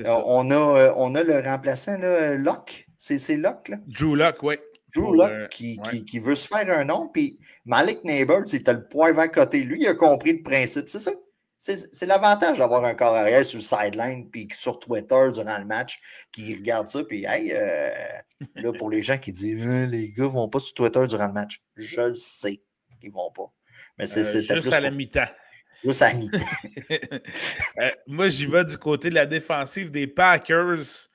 On a le remplaçant, là, Locke. C'est Locke, là? Drew Locke, oui. Drew Locke qui veut se faire un nom, puis Malik Neighbors, il a le poivre à côté. Lui, il a compris le principe. C'est ça. C'est l'avantage d'avoir un corps arrière sur le sideline, puis sur Twitter durant le match, qui regarde ça, puis hey, là, pour les gens qui disent les gars ne vont pas sur Twitter durant le match, je le sais qu'ils ne vont pas. Mais c'était juste à la mi-temps. Juste à la mi-temps. Moi, j'y vais du côté de la défensive des Packers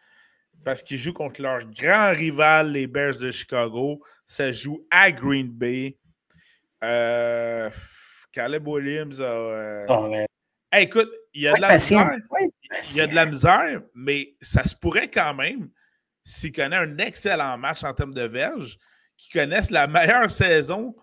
parce qu'ils jouent contre leur grand rival, les Bears de Chicago. Ça joue à Green Bay. Caleb Williams a... Hey, écoute, il y a de la misère. Il y a de la misère, mais ça se pourrait quand même, s'il connaît un excellent match en termes de verges, qu'il connaisse la meilleure saison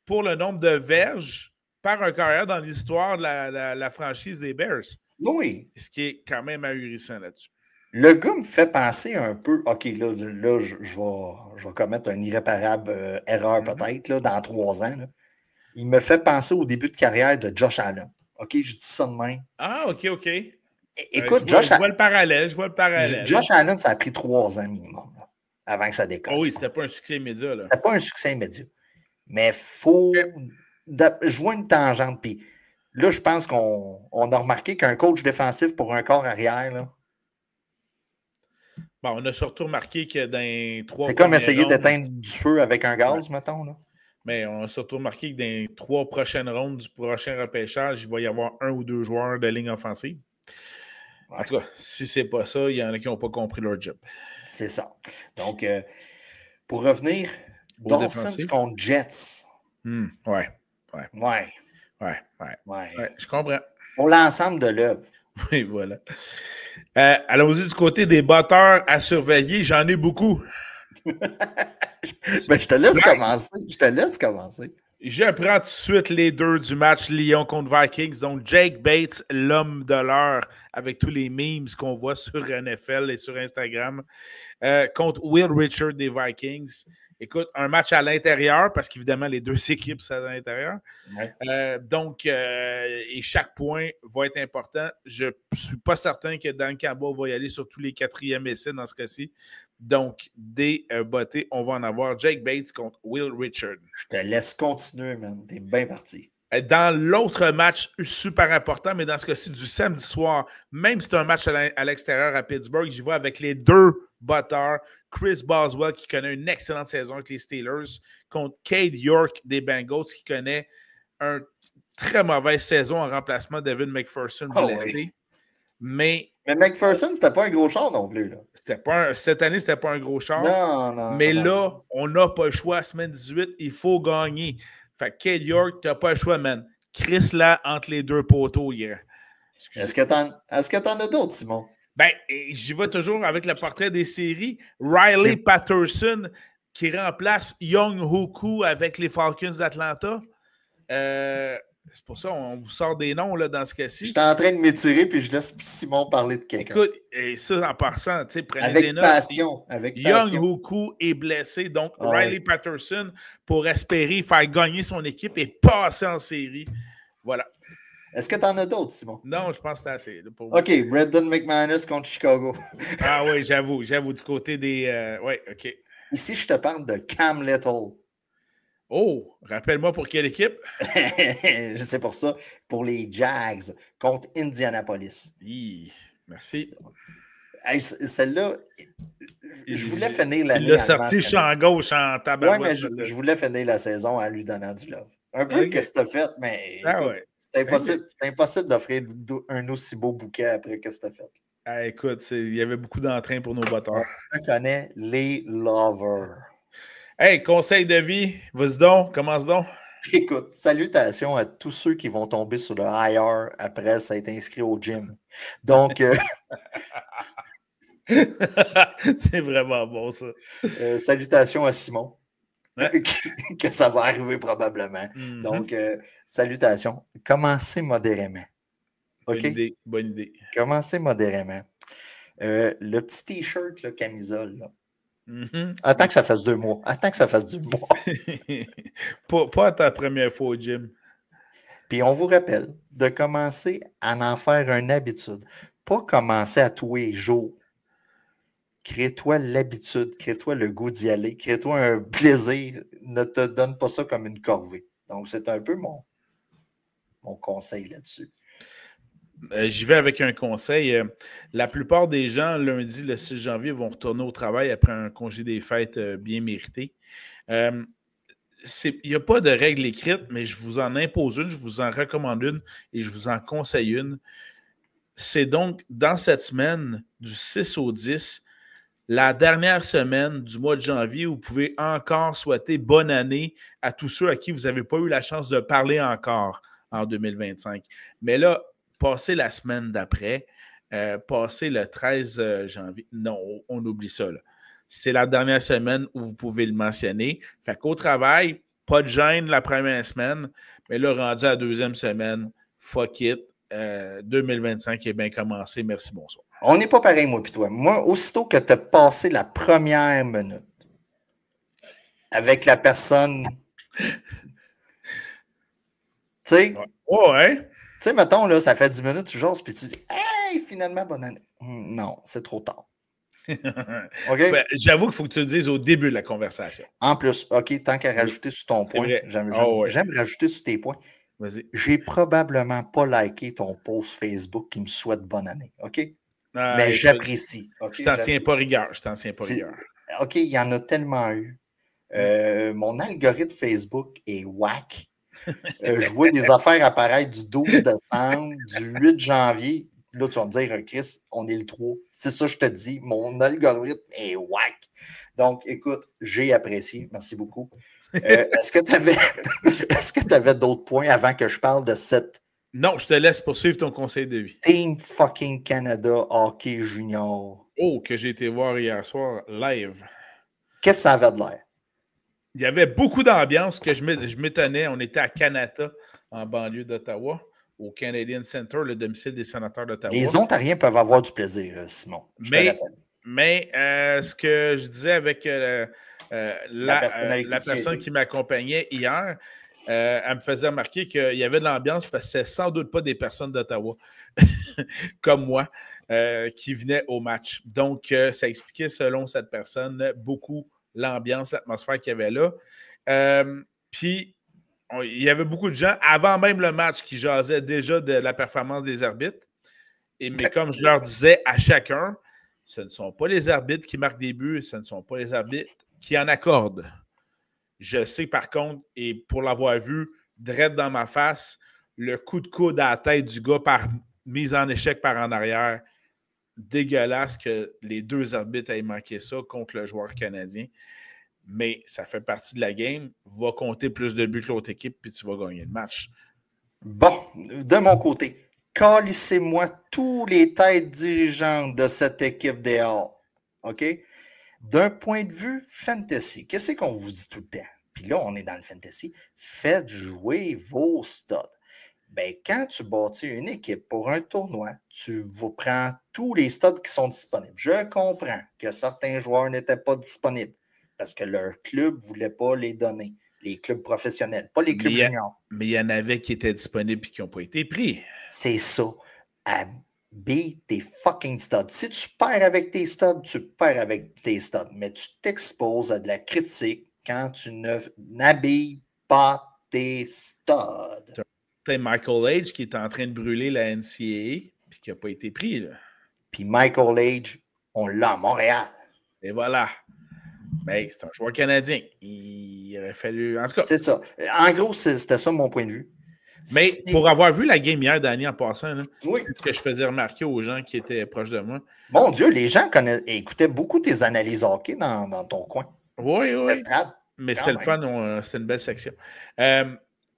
pour le nombre de verges par un carrière dans l'histoire de la franchise des Bears. Oui. Ce qui est quand même ahurissant là-dessus. Le gars me fait penser un peu, OK, là je vais commettre une irréparable erreur peut-être là, dans 3 ans. Là. Il me fait penser au début de carrière de Josh Allen. OK, je dis ça de même. Ah, OK. Écoute, je vois le parallèle. Josh Allen, ça a pris 3 ans minimum là, avant que ça décolle. Oh oui, c'était pas un succès immédiat. C'était pas un succès immédiat. Mais il faut jouer une tangente. Puis là, je pense qu'on a remarqué qu'un coach défensif pour un corps arrière, là, bon, on a surtout remarqué que dans les 3 c'est comme essayer d'éteindre du feu avec un gaz, mettons. Là. Mais on a surtout remarqué que dans les 3 prochaines rondes du prochain repêchage, il va y avoir 1 ou 2 joueurs de ligne offensive. Ouais. En tout cas, si c'est pas ça, il y en a qui n'ont pas compris leur job. C'est ça. Donc, pour revenir, Dolphins contre Jets. Ouais. Je comprends. Pour l'ensemble de l'œuvre. Oui, voilà. Allons-y du côté des batteurs à surveiller. J'en ai beaucoup. Ben, je te laisse commencer. Je prends tout de suite les 2 du match Lyon contre Vikings. Donc, Jake Bates, l'homme de l'heure, avec tous les memes qu'on voit sur NFL et sur Instagram, contre Will Richard des Vikings. Écoute, un match à l'intérieur, parce qu'évidemment, les 2 équipes sont à l'intérieur. Ouais. Donc, et chaque point va être important. Je ne suis pas certain que Dan Campbell va y aller sur tous les 4e essais dans ce cas-ci. Donc, des bottés, on va en avoir Jake Bates contre Will Richard. Je te laisse continuer, man. T'es bien parti. Dans l'autre match super important, mais dans ce cas-ci, du samedi soir, même si c'est un match à l'extérieur à Pittsburgh, j'y vais avec les 2 batteurs. Chris Boswell, qui connaît une excellente saison avec les Steelers, contre Cade York des Bengals, qui connaît une très mauvaise saison en remplacement de Devin McPherson blessé. Oui. Mais McPherson, c'était pas un gros char non plus. Là. Cette année, c'était pas un gros char. Non. Mais là, on n'a pas le choix. Semaine 18, il faut gagner. Fait que Cade York, tu n'as pas le choix, man. Chris là, entre les 2 poteaux hier. Est-ce que t'en as d'autres, Simon? Ben, j'y vais toujours avec le portrait des séries. Riley Patterson qui remplace Young Hoku avec les Falcons d'Atlanta. C'est pour ça qu'on vous sort des noms là, dans ce cas-ci. Je suis en train de m'étirer puis je laisse Simon parler de quelqu'un. Écoute, et ça en passant, prenez avec des notes. Avec Young passion. Hoku est blessé, donc Riley Patterson pour espérer faire gagner son équipe et passer en série. Voilà. Est-ce que tu en as d'autres, Simon? Non, je pense que c'est assez. Là, pour OK, Brandon McManus contre Chicago. Ah oui, j'avoue, du côté des... Oui, OK. Ici, je te parle de Cam Little. Oh, rappelle-moi pour quelle équipe? Je sais pour ça. Pour les Jags contre Indianapolis. Merci. Hey, celle-là, je voulais finir l'année. Il l'a sorti champ gauche en tabarouette. Oui, mais je voulais finir la saison en lui donnant du love. Un peu Okay. que c'est fait, mais ouais. c'est impossible d'offrir un aussi beau bouquet après que c'est fait. Ah, écoute, il y avait beaucoup d'entrain pour nos batteurs. On connaît les lovers. Hey, conseil de vie, vas-y donc, commence donc. Écoute, salutations à tous ceux qui vont tomber sur le IR après s'être inscrit au gym. Donc, c'est vraiment bon, ça. Salutations à Simon, que ça va arriver probablement. Donc, salutations. Commencez modérément. OK? Bonne idée. Commencez modérément. Le petit T-shirt, le camisole, là. Attends que ça fasse 2 mois. Pas ta première fois au gym. Puis on vous rappelle de commencer à en faire une habitude. Pas commencer à tous les jours. Crée-toi l'habitude, crée-toi le goût d'y aller, crée-toi un plaisir. Ne te donne pas ça comme une corvée. Donc, c'est un peu mon conseil là-dessus. J'y vais avec un conseil. La plupart des gens, lundi, le 6 janvier, vont retourner au travail après un congé des fêtes bien mérité. Il n'y a pas de règle écrite, mais je vous en impose une, je vous en recommande une et je vous en conseille une. C'est donc dans cette semaine, du 6 au 10, la dernière semaine du mois de janvier, vous pouvez encore souhaiter bonne année à tous ceux à qui vous n'avez pas eu la chance de parler encore en 2025. Mais là, passez la semaine d'après, passez le 13 janvier. Non, on oublie ça. Là. C'est la dernière semaine où vous pouvez le mentionner. Fait qu'au travail, pas de gêne la première semaine, mais là, rendu à la deuxième semaine, fuck it. 2025 est bien commencé. Merci, bonsoir. On n'est pas pareil, moi et toi. Moi, aussitôt que tu as passé la première minute avec la personne, tu sais, ouais. Tu sais, mettons, là, ça fait 10 minutes, tu jases, puis tu dis, hey, finalement, bonne année. Non, c'est trop tard. Okay? J'avoue qu'il faut que tu le dises au début de la conversation. En plus, OK, tant qu'à rajouter sur ton point, j'aime rajouter sur tes points. Vas-y. J'ai probablement pas liké ton post Facebook qui me souhaite bonne année, OK? Mais j'apprécie. Je t'en tiens pas rigueur. OK, il y en a tellement eu. Mon algorithme Facebook est whack. Je vois des affaires apparaître du 12 décembre, du 8 janvier. Là, tu vas me dire, Chris, on est le 3. C'est ça, je te dis. Mon algorithme est whack. Donc, écoute, j'ai apprécié. Merci beaucoup. Est-ce que tu avais d'autres points avant que je parle de cette. Non, je te laisse poursuivre ton conseil de vie. Team fucking Canada Hockey Junior. Oh, que j'ai été voir hier soir live. Qu'est-ce que ça avait de l'air? Il y avait beaucoup d'ambiance que je m'étonnais. On était à Canada, en banlieue d'Ottawa, au Canadian Center, le domicile des sénateurs d'Ottawa. Les Ontariens peuvent avoir du plaisir, Simon. Mais ce que je disais avec la personne qui m'accompagnait hier, elle me faisait remarquer qu'il y avait de l'ambiance parce que c'est sans doute pas des personnes d'Ottawa comme moi qui venaient au match. Donc, ça expliquait, selon cette personne, beaucoup l'ambiance, l'atmosphère qu'il y avait là. Puis, il y avait beaucoup de gens, avant même le match, qui jasaient déjà de la performance des arbitres. Mais comme je leur disais à chacun, ce ne sont pas les arbitres qui marquent des buts, ce ne sont pas les arbitres qui en accordent. Je sais par contre, et pour l'avoir vu, direct dans ma face, le coup de coude à la tête du gars par mise en échec par en arrière, dégueulasse que les deux arbitres aient manqué ça contre le joueur canadien. Mais ça fait partie de la game. Va compter plus de buts que l'autre équipe, puis tu vas gagner le match. Bon, de mon côté, calissez-moi tous les têtes dirigeantes de cette équipe dehors. OK? D'un point de vue fantasy, qu'est-ce qu'on vous dit tout le temps? Puis là, on est dans le fantasy. Faites jouer vos studs. Ben, quand tu bâtis une équipe pour un tournoi, tu prends tous les studs qui sont disponibles. Je comprends que certains joueurs n'étaient pas disponibles parce que leur club ne voulait pas les donner. Les clubs professionnels, pas les clubs juniors. Mais il y en avait qui étaient disponibles et qui n'ont pas été pris. C'est ça. Habille tes fucking studs. Si tu perds avec tes studs, tu perds avec tes studs. Mais tu t'exposes à de la critique quand tu n'habilles pas tes studs. C'est Michael Age qui est en train de brûler la NCAA et qui n'a pas été pris. Là. Puis Michael Age On l'a à Montréal. Et voilà. Mais c'est un joueur canadien. Il aurait fallu. En tout cas. C'est ça. En gros, c'était ça mon point de vue. Mais pour avoir vu la game hier, Danny, en passant, là, oui. c'est ce que je faisais remarquer aux gens qui étaient proches de moi. Mon Dieu, les gens écoutaient beaucoup tes analyses hockey dans ton coin. Oui, oui. Estrade, mais c'était le fun, c'était une belle section.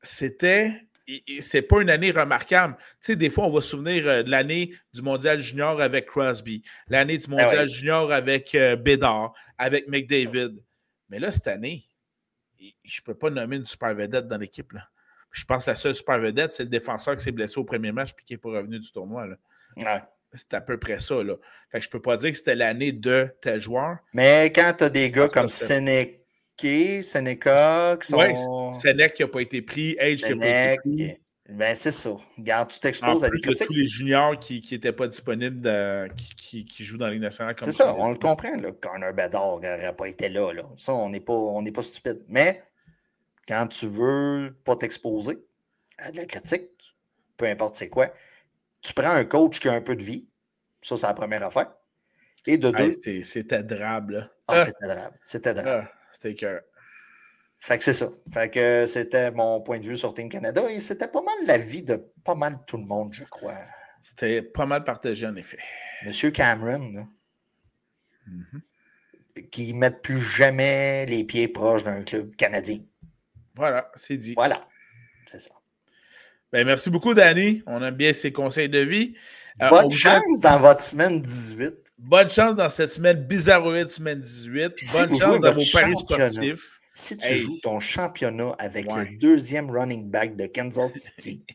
C'est pas une année remarquable. Tu sais, des fois, on va se souvenir de l'année du Mondial Junior avec Crosby, l'année du Mondial Junior avec Bédard, avec McDavid. Mais là, cette année, je peux pas nommer une super vedette dans l'équipe. Là. Je pense que la seule super vedette, c'est le défenseur qui s'est blessé au premier match et qui n'est pas revenu du tournoi. Là. Ouais. C'est à peu près ça. Là. Fait que je peux pas dire que c'était l'année de tel joueur. Mais quand tu as des gars comme Seneca qui sont... Oui, Sénèque qui n'a pas été pris, Age qui n'a pas été pris. Ben, c'est ça. Regarde, tu t'exposes à des critiques. Tous les juniors qui n'étaient pas disponibles, qui jouent dans la Ligue nationale. C'est ça, on le comprend. Là. Connor Bedard n'aurait pas été là. Ça, on n'est pas stupide. Mais quand tu veux pas t'exposer à de la critique, peu importe c'est quoi, tu prends un coach qui a un peu de vie. Ça, c'est la première affaire. Et de deux... C'était drable. C'était drable. C'était drable. C'était écœurant. Fait que c'est ça. Fait que c'était mon point de vue sur Team Canada et c'était pas mal l'avis de pas mal tout le monde, je crois. C'était pas mal partagé, en effet. Monsieur Cameron, là, qui ne met plus jamais les pieds proches d'un club canadien. Voilà, c'est dit. Voilà, c'est ça. Ben, merci beaucoup, Danny. On aime bien ses conseils de vie. Bonne chance dans votre semaine 18. Bonne chance dans cette semaine bizarroïde, semaine 18. Bonne chance dans vos paris sportifs. Si tu joues ton championnat avec le deuxième running back de Kansas City.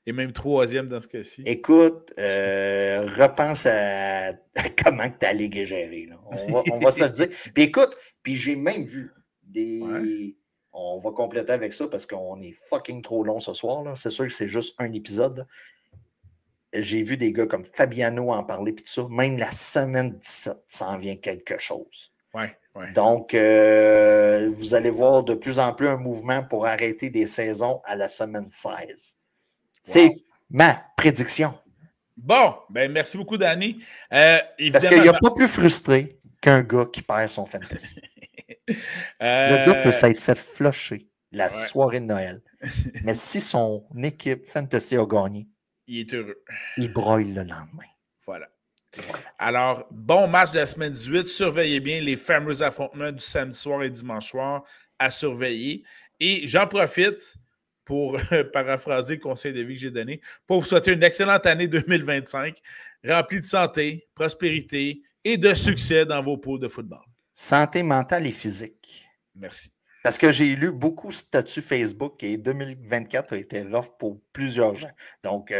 Et même troisième dans ce cas-ci. Écoute, repense à comment ta ligue est gérée. Là. On va se le dire. Puis écoute, puis j'ai même vu des... Ouais. On va compléter avec ça parce qu'on est fucking trop long ce soir. Là. C'est sûr que c'est juste un épisode. J'ai vu des gars comme Fabiano en parler puis tout ça. Même la semaine 17, ça en vient quelque chose. Ouais. Donc, vous allez voir de plus en plus un mouvement pour arrêter des saisons à la semaine 16. C'est ma prédiction. Bon, ben merci beaucoup, Danny. Parce qu'il n'y a pas plus frustré qu'un gars qui perd son fantasy. Le gars peut s'être fait flusher la soirée de Noël. Mais si son équipe fantasy a gagné, il est heureux. Il broille le lendemain. Voilà. Alors, bon match de la semaine 18. Surveillez bien les fameux affrontements du samedi soir et dimanche soir à surveiller. Et j'en profite pour paraphraser le conseil de vie que j'ai donné pour vous souhaiter une excellente année 2025 remplie de santé, prospérité et de succès dans vos poules de football. Santé mentale et physique. Merci. Parce que j'ai lu beaucoup de statuts Facebook et 2024 a été rough pour plusieurs gens. Donc, tu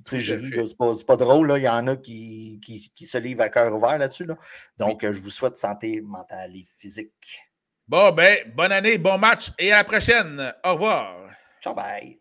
sais, j'ai lu, c'est pas drôle, là. Il y en a qui se livrent à cœur ouvert là-dessus. Là. Donc, je vous souhaite santé mentale et physique. Bon, ben, bonne année, bon match et à la prochaine. Au revoir. Ciao, bye.